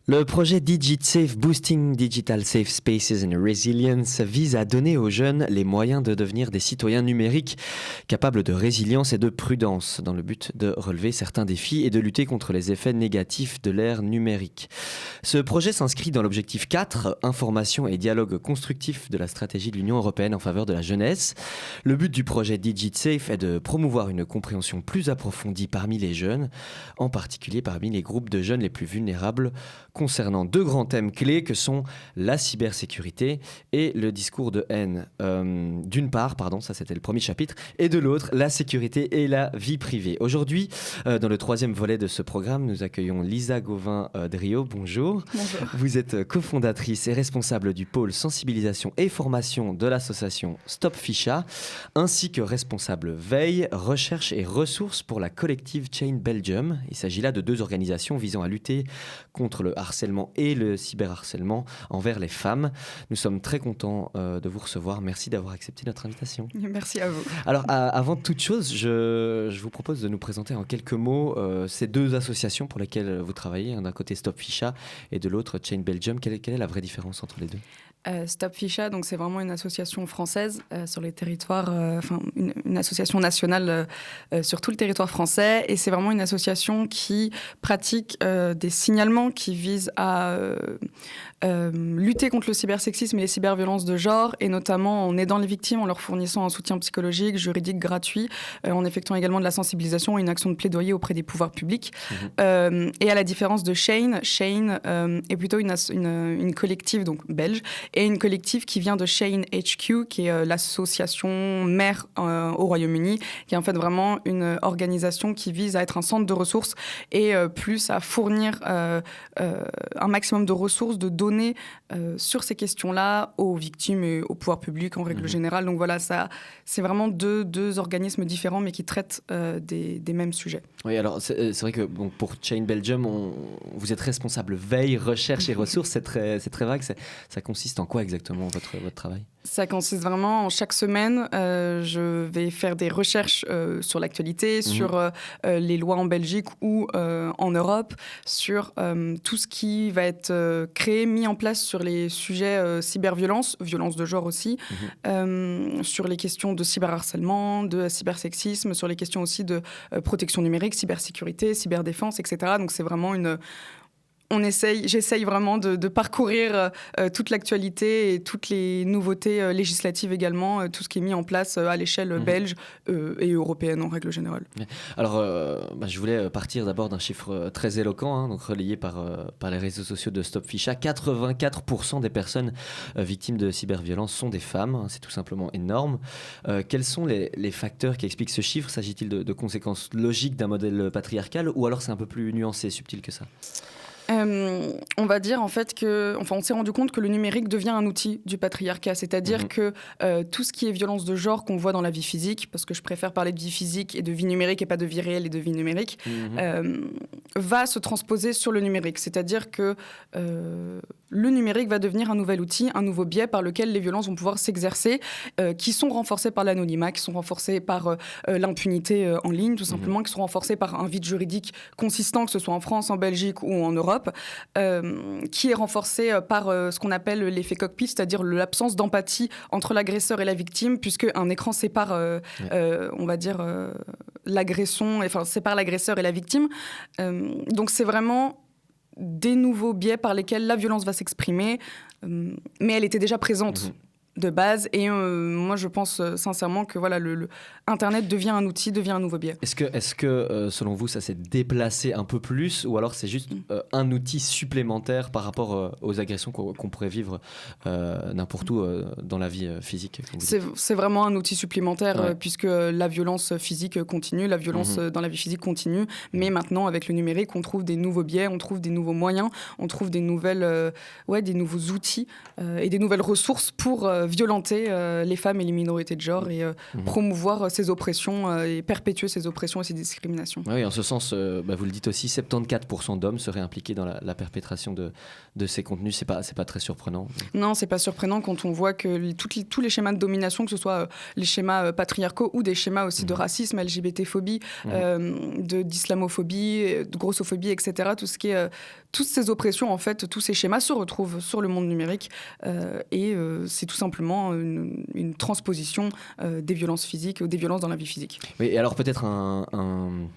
Le projet DigitSafe Boosting Digital Safe Spaces and Resilience vise à donner aux jeunes les moyens de devenir des citoyens numériques capables de résilience et de prudence dans le but de relever certains défis et de lutter contre les effets négatifs de l'ère numérique. Ce projet s'inscrit dans l'objectif 4, information et dialogue constructif de la stratégie de l'Union européenne en faveur de la jeunesse. Le but du projet DigitSafe est de promouvoir une compréhension plus approfondie parmi les jeunes, en particulier parmi les groupes de jeunes les plus vulnérables, concernant deux grands thèmes clés que sont la cybersécurité et le discours de haine. D'une part, ça c'était le premier chapitre, et de l'autre, la sécurité et la vie privée. Aujourd'hui, dans le troisième volet de ce programme, nous accueillons Lisa Gauvin-Drio. Bonjour. Bonjour. Vous êtes cofondatrice et responsable du pôle sensibilisation et formation de l'association Stop Ficha, ainsi que responsable veille, recherche et ressources pour la collective Chain Belgium. Il s'agit là de deux organisations visant à lutter contre le harcèlement et le cyberharcèlement envers les femmes. Nous sommes très contents de vous recevoir. Merci d'avoir accepté notre invitation. Merci à vous. Alors, avant toute chose, je vous propose de nous présenter en quelques mots ces deux associations pour lesquelles vous travaillez. D'un côté Stop Ficha et de l'autre Chain Belgium. Quelle est la vraie différence entre les deux ? Stop Ficha, donc c'est vraiment une association française sur les territoires, une association nationale sur tout le territoire français, et c'est vraiment une association qui pratique des signalements qui visent à lutter contre le cybersexisme et les cyberviolences de genre, et notamment en aidant les victimes, en leur fournissant un soutien psychologique, juridique gratuit, en effectuant également de la sensibilisation et une action de plaidoyer auprès des pouvoirs publics. Et à la différence de Chain est plutôt une collective donc belge, et une collective qui vient de Chain HQ, qui est l'association mère au Royaume-Uni, qui est en fait vraiment une organisation qui vise à être un centre de ressources et plus à fournir un maximum de ressources, de données sur ces questions-là aux victimes et au pouvoir public en règle générale. Donc voilà, c'est vraiment deux organismes différents mais qui traitent des mêmes sujets. Oui, alors c'est vrai que pour Chain Belgium, vous êtes responsable veille, recherche et ressources. C'est très vague. Ça consiste en quoi exactement votre travail ? Ça consiste vraiment en chaque semaine, je vais faire des recherches sur l'actualité, sur les lois en Belgique ou en Europe, sur tout ce qui va être créé, mis en place sur les sujets cyberviolence, violence de genre aussi, sur les questions de cyberharcèlement, de cybersexisme, sur les questions aussi de protection numérique, cybersécurité, cyberdéfense, etc. Donc c'est vraiment j'essaye vraiment de parcourir toute l'actualité et toutes les nouveautés législatives également, tout ce qui est mis en place à l'échelle belge et européenne en règle générale. Alors, je voulais partir d'abord d'un chiffre très éloquent, donc relayé par les réseaux sociaux de Stop Ficha. 84% des personnes victimes de cyberviolence sont des femmes, c'est tout simplement énorme. Quels sont les facteurs qui expliquent ce chiffre ? S'agit-il de conséquences logiques d'un modèle patriarcal, ou alors c'est un peu plus nuancé, subtil que ça ? On va dire en fait on s'est rendu compte que le numérique devient un outil du patriarcat, c'est-à-dire que tout ce qui est violence de genre qu'on voit dans la vie physique, parce que je préfère parler de vie physique et de vie numérique et pas de vie réelle et de vie numérique, va se transposer sur le numérique, c'est-à-dire que le numérique va devenir un nouvel outil, un nouveau biais par lequel les violences vont pouvoir s'exercer, qui sont renforcées par l'anonymat, qui sont renforcées par l'impunité en ligne, tout simplement, qui sont renforcées par un vide juridique consistant, que ce soit en France, en Belgique ou en Europe, qui est renforcé par ce qu'on appelle l'effet cockpit, c'est-à-dire l'absence d'empathie entre l'agresseur et la victime, puisque un écran sépare, on va dire, l'agression, enfin sépare l'agresseur et la victime. Donc c'est vraiment des nouveaux biais par lesquels la violence va s'exprimer, mais elle était déjà présente de base, et moi je pense sincèrement que voilà, Internet devient un outil, devient un nouveau biais. Est-ce que selon vous ça s'est déplacé un peu plus, ou alors c'est juste un outil supplémentaire par rapport aux agressions qu'on pourrait vivre n'importe où dans la vie physique ? C'est vraiment un outil supplémentaire, puisque la violence physique continue, la violence dans la vie physique continue, mais maintenant avec le numérique on trouve des nouveaux biais, on trouve des nouveaux moyens, on trouve des des nouveaux outils et des nouvelles ressources pour violenter les femmes et les minorités de genre et promouvoir ces oppressions et perpétuer ces oppressions et ces discriminations. Oui, en ce sens, vous le dites aussi, 74% d'hommes seraient impliqués dans la perpétration de ces contenus. C'est pas très surprenant. Non, c'est pas surprenant quand on voit que tous les schémas de domination, que ce soit les schémas patriarcaux ou des schémas aussi de racisme, LGBT-phobie, d'islamophobie, de grossophobie, etc., toutes ces oppressions, en fait, tous ces schémas se retrouvent sur le monde numérique et c'est tout simplement une transposition des violences physiques ou des violences dans la vie physique. Oui, et alors peut-être un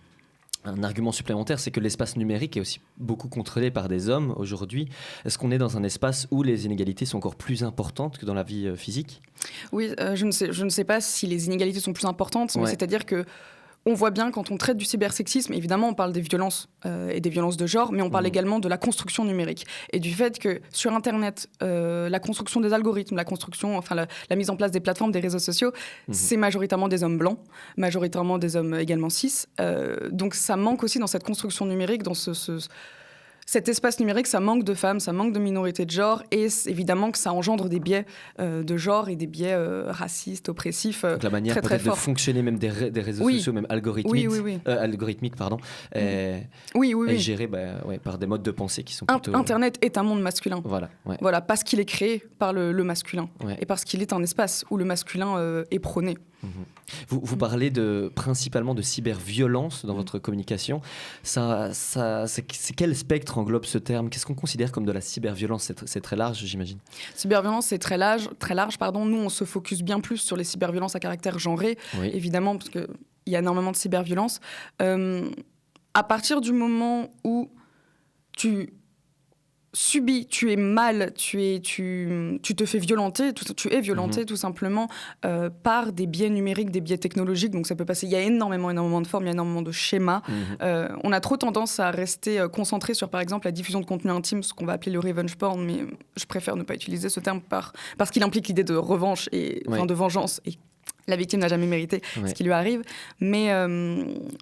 argument supplémentaire, c'est que l'espace numérique est aussi beaucoup contrôlé par des hommes aujourd'hui. Est-ce qu'on est dans un espace où les inégalités sont encore plus importantes que dans la vie physique ? Oui, je ne sais pas si les inégalités sont plus importantes, mais c'est-à-dire que on voit bien quand on traite du cybersexisme, évidemment on parle des violences et des violences de genre, mais on parle également de la construction numérique et du fait que sur Internet, la construction des algorithmes, la mise en place des plateformes, des réseaux sociaux, c'est majoritairement des hommes blancs, majoritairement des hommes également cis. Donc ça manque aussi dans cette construction numérique, dans cet espace numérique, ça manque de femmes, ça manque de minorités de genre, et évidemment que ça engendre des biais de genre et des biais racistes, oppressifs. Donc la manière très, très peut-être de fonctionner même des réseaux sociaux, même algorithmiques, est gérée par des modes de pensée qui sont plutôt... Internet est un monde masculin. Voilà, parce qu'il est créé par le masculin, et parce qu'il est un espace où le masculin est prôné. Vous parlez principalement de cyberviolence dans votre communication. C'est quel spectre englobe ce terme ? Qu'est-ce qu'on considère comme de la cyberviolence ? C'est très large, j'imagine. Cyberviolence, c'est très large. Nous, on se focus bien plus sur les cyberviolences à caractère genré, évidemment, parce qu'il y a énormément de cyberviolence. À partir du moment où tu subis, tu es mal, tu te fais violenter, tu es violenté tout simplement par des biais numériques, des biais technologiques. Donc ça peut passer, il y a énormément de formes, il y a énormément de schémas. On a trop tendance à rester concentré sur par exemple la diffusion de contenu intime, ce qu'on va appeler le revenge porn, mais je préfère ne pas utiliser ce terme parce qu'il implique l'idée de revanche de vengeance, et la victime n'a jamais mérité ce qui lui arrive. Mais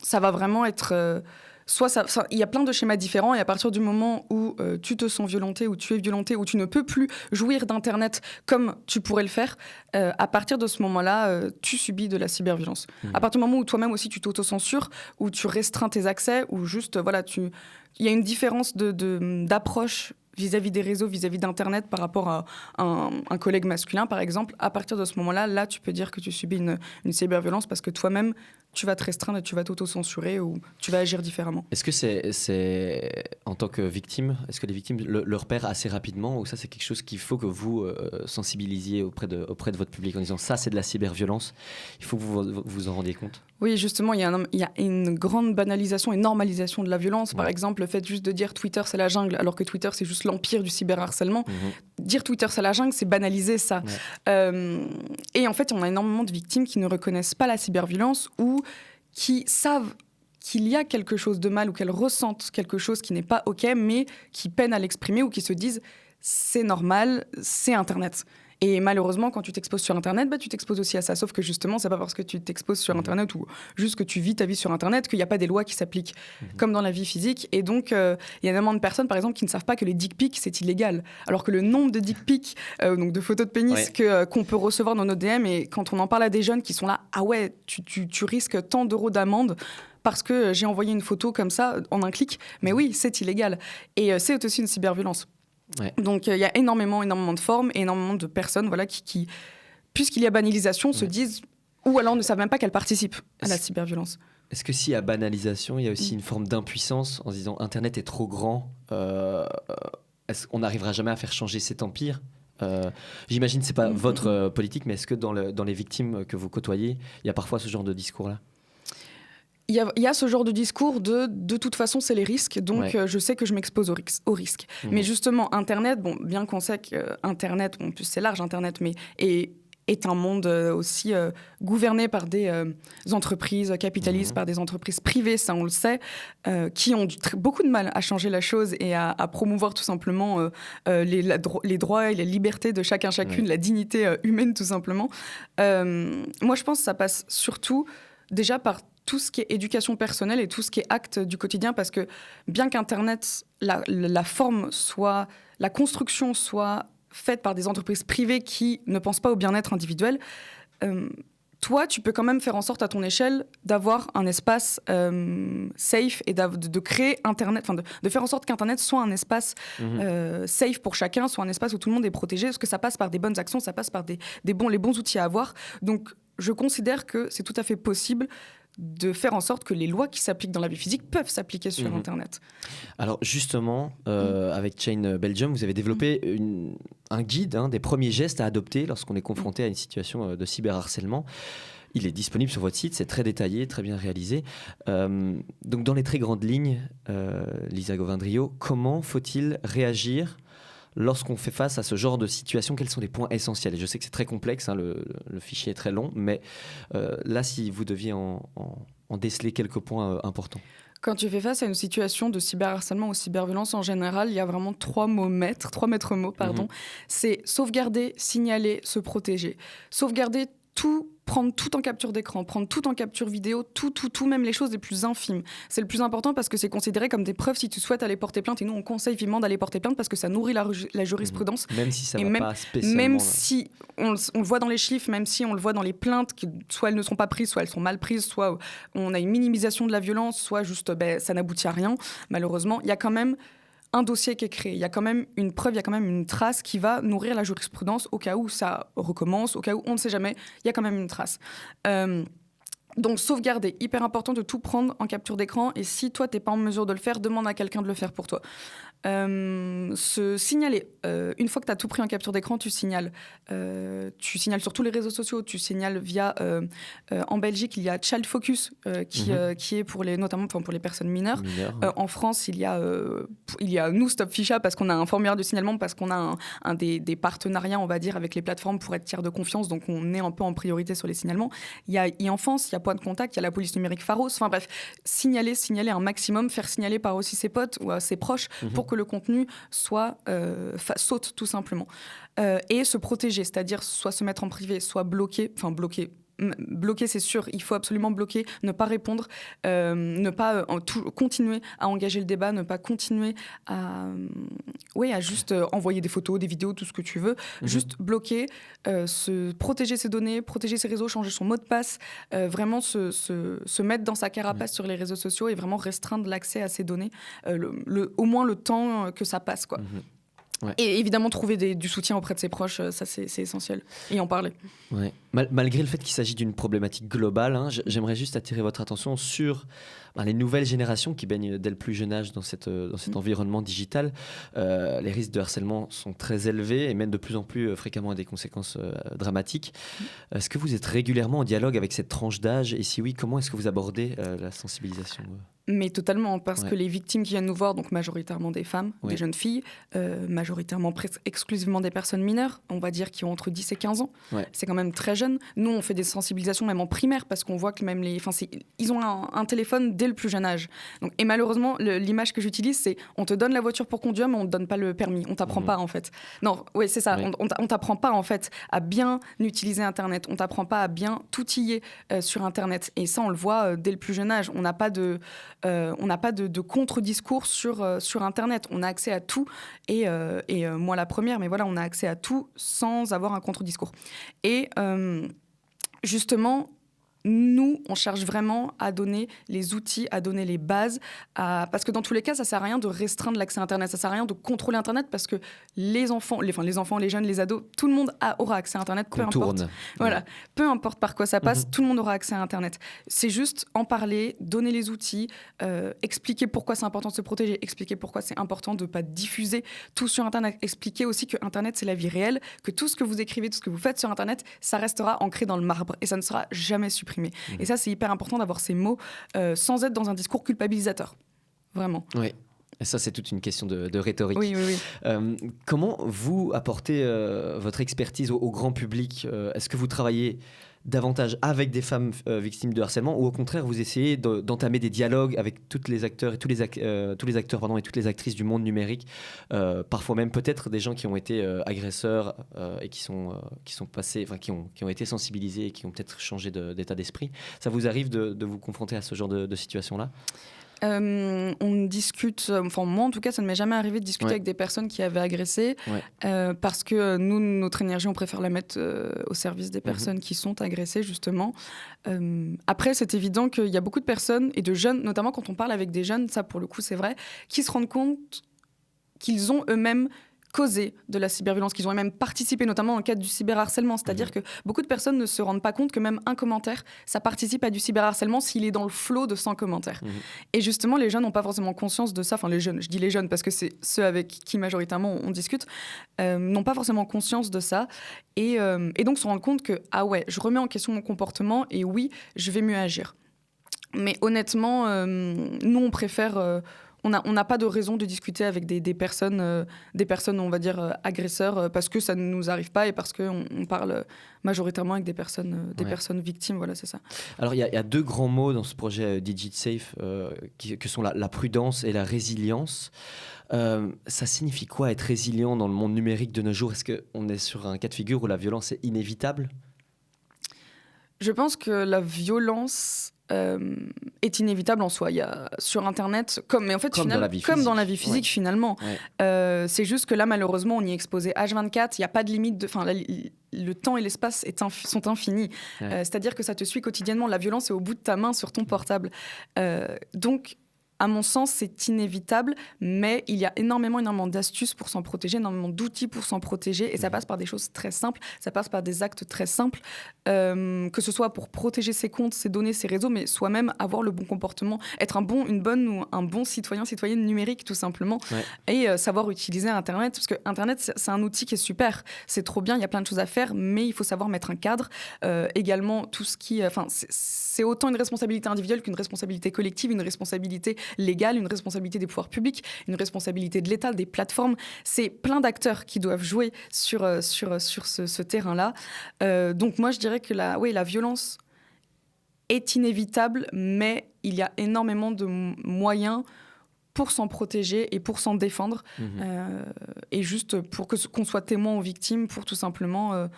ça va vraiment être... il y a plein de schémas différents, et à partir du moment où tu te sens violenté, où tu es violenté, où tu ne peux plus jouir d'Internet comme tu pourrais le faire, à partir de ce moment-là, tu subis de la cyberviolence. À partir du moment où toi-même aussi tu t'autocensures, où tu restreins tes accès, ou juste, il y a une différence d'approche vis-à-vis des réseaux, vis-à-vis d'Internet par rapport à un collègue masculin, par exemple. À partir de ce moment-là, tu peux dire que tu subis une cyberviolence parce que toi-même, tu vas te restreindre et tu vas t'auto-censurer ou tu vas agir différemment. Est-ce que c'est en tant que victime, est-ce que les victimes le repèrent assez rapidement, ou ça c'est quelque chose qu'il faut que vous sensibilisiez auprès de votre public en disant ça c'est de la cyberviolence, il faut que vous en rendiez compte? Oui, justement, il y a une grande banalisation et normalisation de la violence. Par exemple, le fait juste de dire Twitter c'est la jungle, alors que Twitter c'est juste l'empire du cyberharcèlement. Dire Twitter c'est la jungle, c'est banaliser ça. Et en fait, on a énormément de victimes qui ne reconnaissent pas la cyberviolence ou qui savent qu'il y a quelque chose de mal ou qu'elles ressentent quelque chose qui n'est pas OK, mais qui peinent à l'exprimer ou qui se disent c'est normal, c'est Internet. Et malheureusement, quand tu t'exposes sur Internet, tu t'exposes aussi à ça. Sauf que justement, c'est pas parce que tu t'exposes sur Internet ou juste que tu vis ta vie sur Internet qu'il n'y a pas des lois qui s'appliquent comme dans la vie physique. Et donc, il y a énormément de personnes, par exemple, qui ne savent pas que les dick pics, c'est illégal. Alors que le nombre de dick pics, donc de photos de pénis qu'on peut recevoir dans nos DM, et quand on en parle à des jeunes qui sont là, ah ouais, tu risques tant d'euros d'amende parce que j'ai envoyé une photo comme ça en un clic. Mais oui, c'est illégal. Et c'est aussi une cyberviolence. Donc il y a énormément de formes et énormément de personnes qui puisqu'il y a banalisation, se disent ou alors ne savent même pas qu'elles participent à la cyberviolence. Est-ce que s'il y a banalisation, il y a aussi une forme d'impuissance en se disant Internet est trop grand, est-ce qu'on n'arrivera jamais à faire changer cet empire? J'imagine que ce n'est pas votre politique, mais est-ce que dans les victimes que vous côtoyez, il y a parfois ce genre de discours-là? Il y a ce genre de discours de toute façon, c'est les risques, donc je sais que je m'expose au risque. Mais justement, Internet, bien qu'on sait qu'Internet, en plus c'est large Internet, mais est un monde aussi gouverné par des entreprises capitalistes, par des entreprises privées, ça on le sait, qui ont beaucoup de mal à changer la chose et à promouvoir tout simplement les droits et les libertés de chacune, la dignité humaine tout simplement. Moi je pense que ça passe surtout déjà par tout ce qui est éducation personnelle et tout ce qui est acte du quotidien, parce que bien qu'Internet, la forme soit, la construction soit faite par des entreprises privées qui ne pensent pas au bien-être individuel, toi, tu peux quand même faire en sorte à ton échelle d'avoir un espace safe et de créer Internet, de faire en sorte qu'Internet soit un espace safe pour chacun, soit un espace où tout le monde est protégé, parce que ça passe par des bonnes actions, ça passe par les bons outils à avoir. Donc, je considère que c'est tout à fait possible de faire en sorte que les lois qui s'appliquent dans la vie physique peuvent s'appliquer sur Internet. Alors justement, avec Chain Belgium, vous avez développé un guide des premiers gestes à adopter lorsqu'on est confronté à une situation de cyberharcèlement. Il est disponible sur votre site, c'est très détaillé, très bien réalisé. Donc dans les très grandes lignes, Lisa Govindrio, comment faut-il réagir lorsqu'on fait face à ce genre de situation? Quels sont les points essentiels? Et je sais que c'est très complexe, le fichier est très long, mais là, si vous deviez en déceler quelques points importants. Quand tu fais face à une situation de cyberharcèlement ou cyberviolence en général, il y a vraiment trois maîtres mots. C'est sauvegarder, signaler, se protéger. Sauvegarder tout, prendre tout en capture d'écran, prendre tout en capture vidéo, tout, même les choses les plus infimes. C'est le plus important parce que c'est considéré comme des preuves si tu souhaites aller porter plainte. Et nous, on conseille vivement d'aller porter plainte parce que ça nourrit la jurisprudence. Même si ça ne va pas spécialement... Même si on le voit dans les chiffres, même si on le voit dans les plaintes, soit elles ne sont pas prises, soit elles sont mal prises, soit on a une minimisation de la violence, soit juste ça n'aboutit à rien. Malheureusement, il y a quand même un dossier qui est créé. Il y a quand même une preuve, il y a quand même une trace qui va nourrir la jurisprudence au cas où ça recommence, au cas où on ne sait jamais, il y a quand même une trace. Donc sauvegarder, hyper important de tout prendre en capture d'écran, et si toi t'es pas en mesure de le faire, demande à quelqu'un de le faire pour toi. Se signaler, une fois que tu as tout pris en capture d'écran, tu signales sur tous les réseaux sociaux, tu signales via en Belgique il y a Child Focus qui est notamment pour les personnes mineures. En France il y a nous Stop Ficha parce qu'on a un formulaire de signalement, parce qu'on a un des partenariats on va dire avec les plateformes pour être tiers de confiance, donc on est un peu en priorité sur les signalements. Il y a e-enfance, il y a Point de Contact, il y a la police numérique Pharos, enfin bref, signaler un maximum, faire signaler par aussi ses potes ou ses proches pour que le contenu saute tout simplement. Et se protéger, c'est-à-dire soit se mettre en privé, soit bloquer, c'est sûr, il faut absolument bloquer, ne pas répondre, ne pas continuer à engager le débat, ne pas continuer à juste envoyer des photos, des vidéos, tout ce que tu veux, juste bloquer, se protéger ses données, protéger ses réseaux, changer son mot de passe, vraiment se mettre dans sa carapace sur les réseaux sociaux et vraiment restreindre l'accès à ces données, au moins le temps que ça passe, quoi. Ouais. Et évidemment, trouver du soutien auprès de ses proches, ça c'est essentiel. Et en parler. Ouais. Malgré le fait qu'il s'agit d'une problématique globale, j'aimerais juste attirer votre attention sur les nouvelles générations qui baignent dès le plus jeune âge dans cet environnement digital. Les risques de harcèlement sont très élevés et mènent de plus en plus fréquemment à des conséquences dramatiques. Est-ce que vous êtes régulièrement en dialogue avec cette tranche d'âge? Et si oui, comment est-ce que vous abordez la sensibilisation? Mais totalement, parce que les victimes qui viennent nous voir, donc majoritairement des femmes, des jeunes filles, majoritairement presque exclusivement des personnes mineures, on va dire qui ont entre 10 et 15 ans. C'est quand même très jeune. Nous, on fait des sensibilisations même en primaire, parce qu'on voit que même ils ont un téléphone dès le plus jeune âge. Donc, et malheureusement, l'image que j'utilise, c'est on te donne la voiture pour conduire, mais on te donne pas le permis. On t'apprend pas, en fait. Non, c'est ça. On t'apprend pas, en fait, à bien utiliser Internet. On t'apprend pas à bien t'outiller sur Internet. Et ça, on le voit dès le plus jeune âge. On n'a pas de contre-discours sur Internet. On a accès à tout, et moi la première, mais voilà, on a accès à tout sans avoir un contre-discours. Et justement, nous, on cherche vraiment à donner les outils, à donner les bases, parce que dans tous les cas, ça sert à rien de restreindre l'accès à Internet, ça sert à rien de contrôler Internet, parce que les enfants, les jeunes, les ados, tout le monde aura accès à Internet, peu importe. Voilà, peu importe par quoi ça passe, tout le monde aura accès à Internet. C'est juste en parler, donner les outils, expliquer pourquoi c'est important de se protéger, expliquer pourquoi c'est important de ne pas diffuser tout sur Internet, expliquer aussi que Internet, c'est la vie réelle, que tout ce que vous écrivez, tout ce que vous faites sur Internet, ça restera ancré dans le marbre et ça ne sera jamais supprimé. Et ça, c'est hyper important d'avoir ces mots sans être dans un discours culpabilisateur. Vraiment. Oui. Et ça, c'est toute une question de rhétorique. Oui. Comment vous apportez votre expertise au grand public? Est-ce que vous travaillez davantage avec des femmes victimes de harcèlement, ou au contraire vous essayez d'entamer des dialogues avec tous les acteurs et tous les acteurs et toutes les actrices du monde numérique, parfois même peut-être des gens qui ont été agresseurs et qui sont passés, qui ont été sensibilisés et qui ont peut-être changé d'état d'esprit. Ça vous arrive de vous confronter à ce genre de situation-là? On discute, moi en tout cas ça ne m'est jamais arrivé de discuter avec des personnes qui avaient agressé, parce que nous, notre énergie, on préfère la mettre au service des personnes qui sont agressées justement. Après, c'est évident qu'il y a beaucoup de personnes et de jeunes, notamment quand on parle avec des jeunes, ça pour le coup c'est vrai, qui se rendent compte qu'ils ont eux-mêmes causé de la cyberviolence, qu'ils ont même participé, notamment dans le cadre du cyberharcèlement. C'est-à-dire que beaucoup de personnes ne se rendent pas compte que même un commentaire, ça participe à du cyberharcèlement s'il est dans le flot de 100 commentaires. Et justement, les jeunes n'ont pas forcément conscience de ça. Enfin, les jeunes, je dis les jeunes parce que c'est ceux avec qui majoritairement on discute, n'ont pas forcément conscience de ça. Et donc se rendre compte que, ah ouais, je remets en question mon comportement et oui, je vais mieux agir. Mais honnêtement, nous, on préfère... on n'a pas de raison de discuter avec des personnes, on va dire, agresseurs, parce que ça ne nous arrive pas et parce qu'on parle majoritairement avec des personnes victimes. Voilà, c'est ça. Alors, il y a 2 grands mots dans ce projet DigitSafe que sont la prudence et la résilience. Ça signifie quoi être résilient dans le monde numérique de nos jours ? Est-ce qu'on est sur un cas de figure où la violence est inévitable ? Je pense que la violence est inévitable en soi. Il y a sur Internet, comme dans la vie physique finalement. Ouais. C'est juste que là, malheureusement, on y est exposé H24. Il n'y a pas de limite. Le temps et l'espace sont infinis. Ouais. C'est-à-dire que ça te suit quotidiennement. La violence est au bout de ta main sur ton portable. Donc, à mon sens, c'est inévitable, mais il y a énormément d'astuces pour s'en protéger, énormément d'outils pour s'en protéger, et ça passe par des choses très simples, ça passe par des actes très simples, que ce soit pour protéger ses comptes, ses données, ses réseaux, mais soi-même avoir le bon comportement, être un bon citoyenne numérique, tout simplement, et savoir utiliser Internet, parce que Internet, c'est un outil qui est super, c'est trop bien, il y a plein de choses à faire, mais il faut savoir mettre un cadre. Également, tout ce qui... c'est autant une responsabilité individuelle qu'une responsabilité collective, une responsabilité légale, une responsabilité des pouvoirs publics, une responsabilité de l'État, des plateformes. C'est plein d'acteurs qui doivent jouer sur ce terrain-là. Donc moi, je dirais que la violence est inévitable, mais il y a énormément de moyens pour s'en protéger et pour s'en défendre. Et juste pour qu'on soit témoin ou victime, pour tout simplement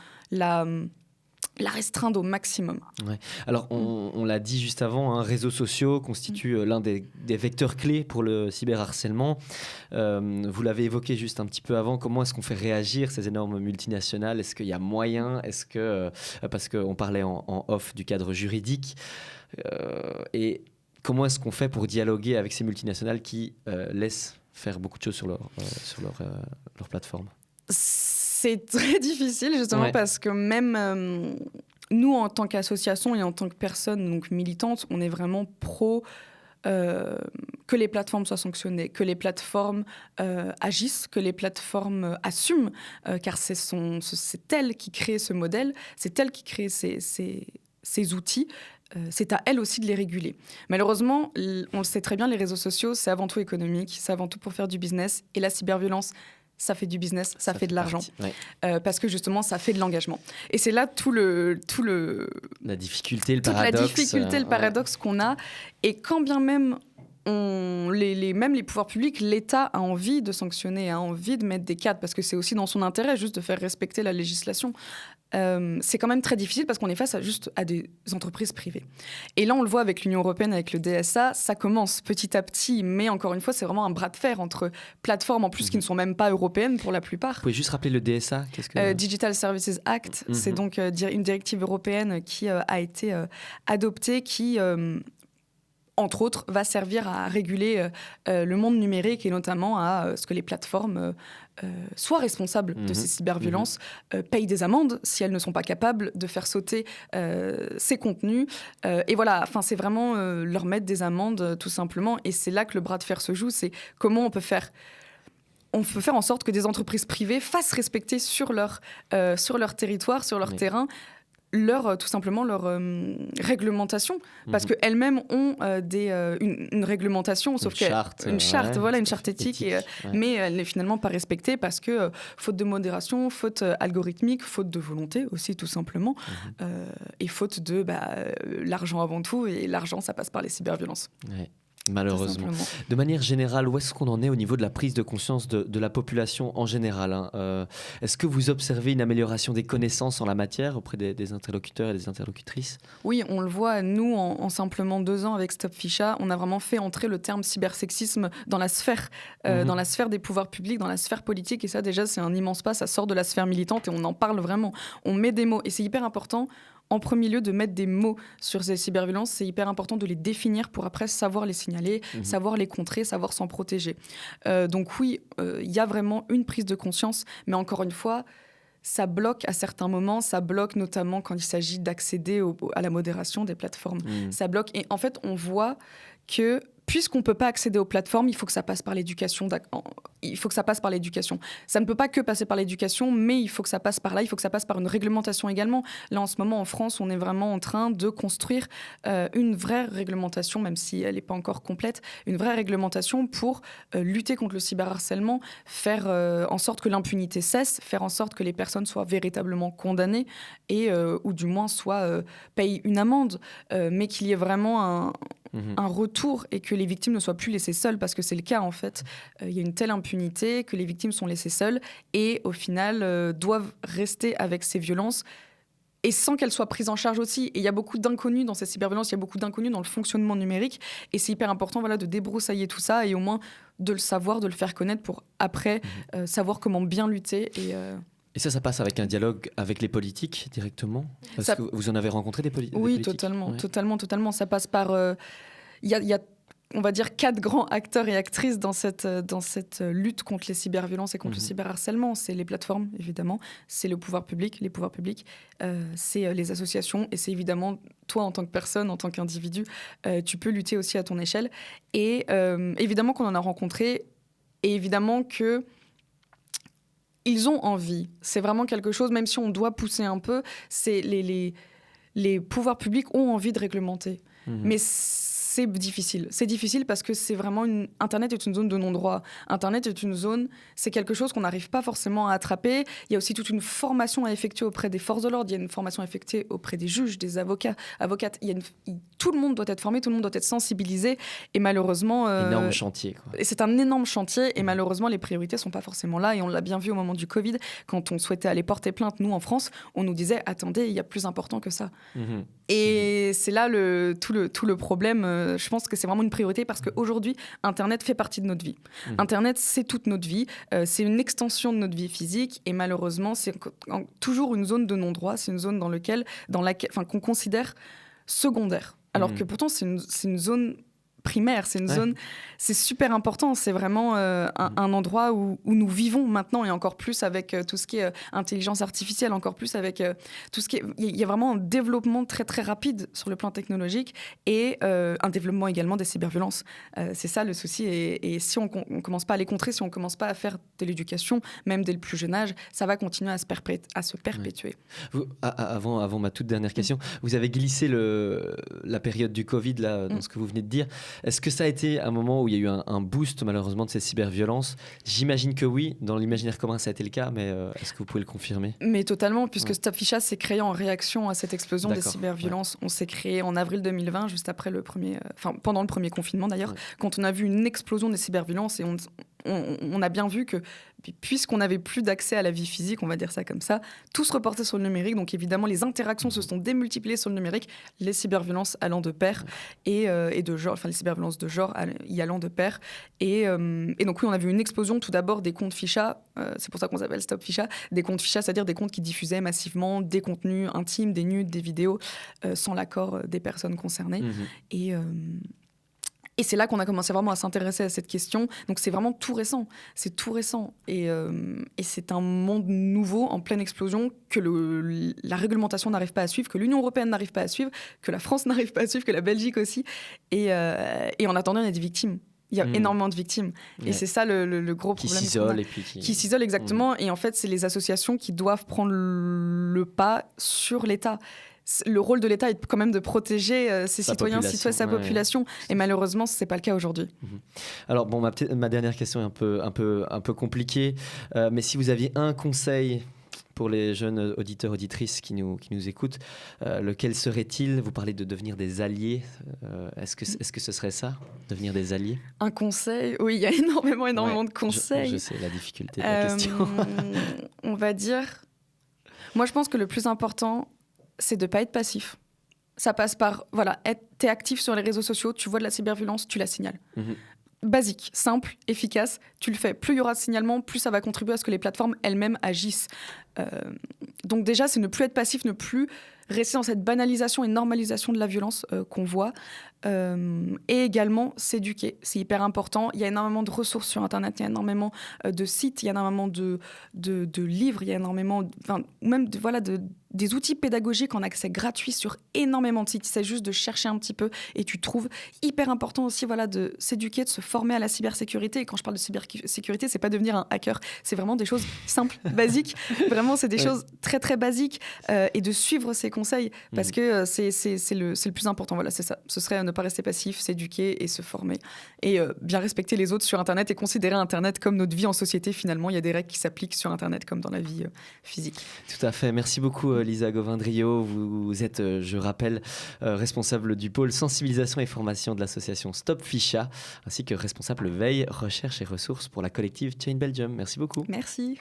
la restreindre au maximum. Ouais. Alors, on l'a dit juste avant, réseaux sociaux constituent l'un des vecteurs clés pour le cyberharcèlement. Vous l'avez évoqué juste un petit peu avant, comment est-ce qu'on fait réagir ces énormes multinationales ? Est-ce qu'il y a moyen ? Parce qu'on parlait en off du cadre juridique. Et comment est-ce qu'on fait pour dialoguer avec ces multinationales qui laissent faire beaucoup de choses sur leur plateforme ? C'est très difficile, justement, parce que même nous, en tant qu'association et en tant que personne donc militante, on est vraiment pro que les plateformes soient sanctionnées, que les plateformes agissent, que les plateformes assument, car c'est elles qui créent ce modèle, c'est elles qui créent ces outils. C'est à elles aussi de les réguler. Malheureusement, on le sait très bien, les réseaux sociaux, c'est avant tout économique, c'est avant tout pour faire du business, et la cyberviolence, ça fait du business, ça fait de l'argent. Parce que justement, ça fait de l'engagement. Et c'est là la difficulté, le paradoxe qu'on a. Et quand bien même même les pouvoirs publics, l'État a envie de sanctionner, a envie de mettre des cadres, parce que c'est aussi dans son intérêt juste de faire respecter la législation. C'est quand même très difficile parce qu'on est face à des entreprises privées. Et là, on le voit avec l'Union européenne, avec le DSA, ça commence petit à petit, mais encore une fois, c'est vraiment un bras de fer entre plateformes, en plus, qui ne sont même pas européennes pour la plupart. Vous pouvez juste rappeler le DSA ? Digital Services Act, c'est donc une directive européenne qui a été adoptée, qui... entre autres, va servir à réguler le monde numérique et notamment à ce que les plateformes soient responsables de ces cyberviolences, payent des amendes si elles ne sont pas capables de faire sauter ces contenus. Et voilà, c'est vraiment leur mettre des amendes, tout simplement. Et c'est là que le bras de fer se joue, c'est comment on peut faire en sorte que des entreprises privées fassent respecter sur leur territoire, sur leur terrain, tout simplement leur réglementation, parce qu'elles-mêmes ont une réglementation, sauf une charte éthique. Mais elle n'est finalement pas respectée parce que faute de modération, faute algorithmique, faute de volonté aussi tout simplement, et faute de l'argent avant tout, et l'argent ça passe par les cyberviolences. Malheureusement. De manière générale, où est-ce qu'on en est au niveau de la prise de conscience de la population en général, Est-ce que vous observez une amélioration des connaissances en la matière auprès des interlocuteurs et des interlocutrices ? Oui, on le voit, nous, en simplement 2 ans avec Stop Ficha, on a vraiment fait entrer le terme cybersexisme dans la sphère des pouvoirs publics, dans la sphère politique, et ça déjà c'est un immense pas, ça sort de la sphère militante et on en parle vraiment, on met des mots, et c'est hyper important. en premier lieu de mettre des mots sur ces cyberviolences. C'est hyper important de les définir pour après savoir les signaler, savoir les contrer, savoir s'en protéger. Donc oui, il y a vraiment une prise de conscience, mais encore une fois, ça bloque à certains moments, ça bloque notamment quand il s'agit d'accéder à la modération des plateformes. Ça bloque, et en fait, on voit que puisqu'on ne peut pas accéder aux plateformes, il faut que ça passe par l'éducation. Ça ne peut pas que passer par l'éducation, mais il faut que ça passe par là, il faut que ça passe par une réglementation également. Là, en ce moment, en France, on est vraiment en train de construire une vraie réglementation, même si elle n'est pas encore complète, une vraie réglementation pour lutter contre le cyberharcèlement, faire en sorte que l'impunité cesse, faire en sorte que les personnes soient véritablement condamnées et, ou du moins payent une amende, mais qu'il y ait vraiment un retour et que les victimes ne soient plus laissées seules, parce que c'est le cas en fait. Il y a une telle impunité que les victimes sont laissées seules et au final doivent rester avec ces violences et sans qu'elles soient prises en charge aussi. Et il y a beaucoup d'inconnus dans ces cyberviolences, il y a beaucoup d'inconnus dans le fonctionnement numérique et c'est hyper important de débroussailler tout ça et au moins de le savoir, de le faire connaître pour après savoir comment bien lutter. Et ça passe avec un dialogue avec les politiques directement ? Parce que vous en avez rencontré des politiques ? Oui, totalement. Ça passe par... Il y a, on va dire, 4 grands acteurs et actrices dans cette lutte contre les cyberviolences et contre le cyberharcèlement. C'est les plateformes, évidemment. C'est les pouvoirs publics. C'est les associations. Et c'est évidemment toi, en tant que personne, en tant qu'individu. Tu peux lutter aussi à ton échelle. Et évidemment qu'on en a rencontré. Et évidemment que... ils ont envie. C'est vraiment quelque chose, même si on doit pousser un peu, c'est les pouvoirs publics ont envie de réglementer. Mais c'est difficile. C'est difficile parce que c'est vraiment Internet est une zone de non-droit. Internet est une zone, c'est quelque chose qu'on n'arrive pas forcément à attraper. Il y a aussi toute une formation à effectuer auprès des forces de l'ordre. Il y a une formation à effectuer auprès des juges, des avocats, avocates. Tout le monde doit être formé, tout le monde doit être sensibilisé. Et malheureusement... énorme chantier, quoi. Et c'est un énorme chantier. Et malheureusement, les priorités ne sont pas forcément là. Et on l'a bien vu au moment du Covid. Quand on souhaitait aller porter plainte, nous, en France, on nous disait, attendez, il y a plus important que ça. Et c'est là tout le problème. Je pense que c'est vraiment une priorité parce qu'aujourd'hui, Internet fait partie de notre vie. Internet, c'est toute notre vie. C'est une extension de notre vie physique. Et malheureusement, c'est toujours une zone de non-droit. C'est une zone dans laquelle qu'on considère secondaire. Alors que pourtant, c'est une zone primaire, c'est une zone, c'est super important, c'est vraiment un endroit où nous vivons maintenant et encore plus avec tout ce qui est intelligence artificielle, encore plus avec tout ce qui est... Il y a vraiment un développement très très rapide sur le plan technologique et un développement également des cyberviolences. C'est ça le souci et si on commence pas à les contrer, si on commence pas à faire de l'éducation, même dès le plus jeune âge, ça va continuer à se perpétuer. Vous, avant ma toute dernière question, vous avez glissé la période du Covid là, dans ce que vous venez de dire. Est-ce que ça a été un moment où il y a eu un boost malheureusement de ces cyberviolences ? J'imagine que oui, dans l'imaginaire commun ça a été le cas, mais est-ce que vous pouvez le confirmer ? Mais totalement, puisque Stop Ficha s'est créé en réaction à cette explosion des cyberviolences. On s'est créé en avril 2020, juste après pendant le premier confinement d'ailleurs, quand on a vu une explosion des cyberviolences et on a bien vu que puisqu'on n'avait plus d'accès à la vie physique, on va dire ça comme ça, tout se reportait sur le numérique. Donc évidemment, les interactions se sont démultipliées sur le numérique, les cyberviolences allant de pair et de genre, les cyberviolences de genre y allant de pair. Et donc oui, on a vu une explosion tout d'abord des comptes Ficha, c'est pour ça qu'on s'appelle Stop Ficha, des comptes Ficha, c'est-à-dire des comptes qui diffusaient massivement des contenus intimes, des nudes, des vidéos, sans l'accord des personnes concernées. Et c'est là qu'on a commencé vraiment à s'intéresser à cette question. Donc c'est vraiment tout récent. C'est tout récent. Et c'est un monde nouveau, en pleine explosion, que la réglementation n'arrive pas à suivre, que l'Union européenne n'arrive pas à suivre, que la France n'arrive pas à suivre, que la Belgique aussi. Et en attendant, il y a des victimes. Il y a énormément de victimes. Et c'est ça le gros problème. Qui s'isolent. Qui s'isolent, exactement. Et en fait, c'est les associations qui doivent prendre le pas sur l'État. Le rôle de l'État est quand même de protéger ses citoyens, sa population. Et malheureusement, ce n'est pas le cas aujourd'hui. Alors, bon, ma dernière question est un peu compliquée. Mais si vous aviez un conseil pour les jeunes auditeurs, auditrices qui nous écoutent, lequel serait-il ? Vous parlez de devenir des alliés. Est-ce que ce serait ça, devenir des alliés ? Un conseil ? Oui, il y a énormément de conseils. Je sais la difficulté de la question. On va dire... Moi, je pense que le plus important... c'est de ne pas être passif. Ça passe par, t'es actif sur les réseaux sociaux, tu vois de la cyberviolence, tu la signales. Basique, simple, efficace, tu le fais. Plus il y aura de signalements, plus ça va contribuer à ce que les plateformes elles-mêmes agissent. Donc déjà, c'est ne plus être passif, ne plus rester dans cette banalisation et normalisation de la violence qu'on voit. Et également s'éduquer, c'est hyper important. Il y a énormément de ressources sur Internet, il y a énormément de sites, il y a énormément de livres, il y a énormément, ou même des outils pédagogiques en accès gratuit sur énormément de sites. Il s'agit juste de chercher un petit peu et tu trouves. Hyper important aussi de s'éduquer, de se former à la cybersécurité. Et quand je parle de cybersécurité, c'est pas devenir un hacker, c'est vraiment des choses simples, basiques. Vraiment, c'est des choses très très basiques et de suivre ces conseils parce que c'est le plus important. Voilà, c'est ça. Ce serait ne pas rester passif, s'éduquer et se former et bien respecter les autres sur Internet et considérer Internet comme notre vie en société. Finalement, il y a des règles qui s'appliquent sur Internet comme dans la vie physique. Tout à fait. Merci beaucoup Lisa Govindrio. Vous êtes, je rappelle, responsable du pôle sensibilisation et formation de l'association Stop Ficha, ainsi que responsable veille, recherche et ressources pour la collective Chain Belgium. Merci beaucoup. Merci.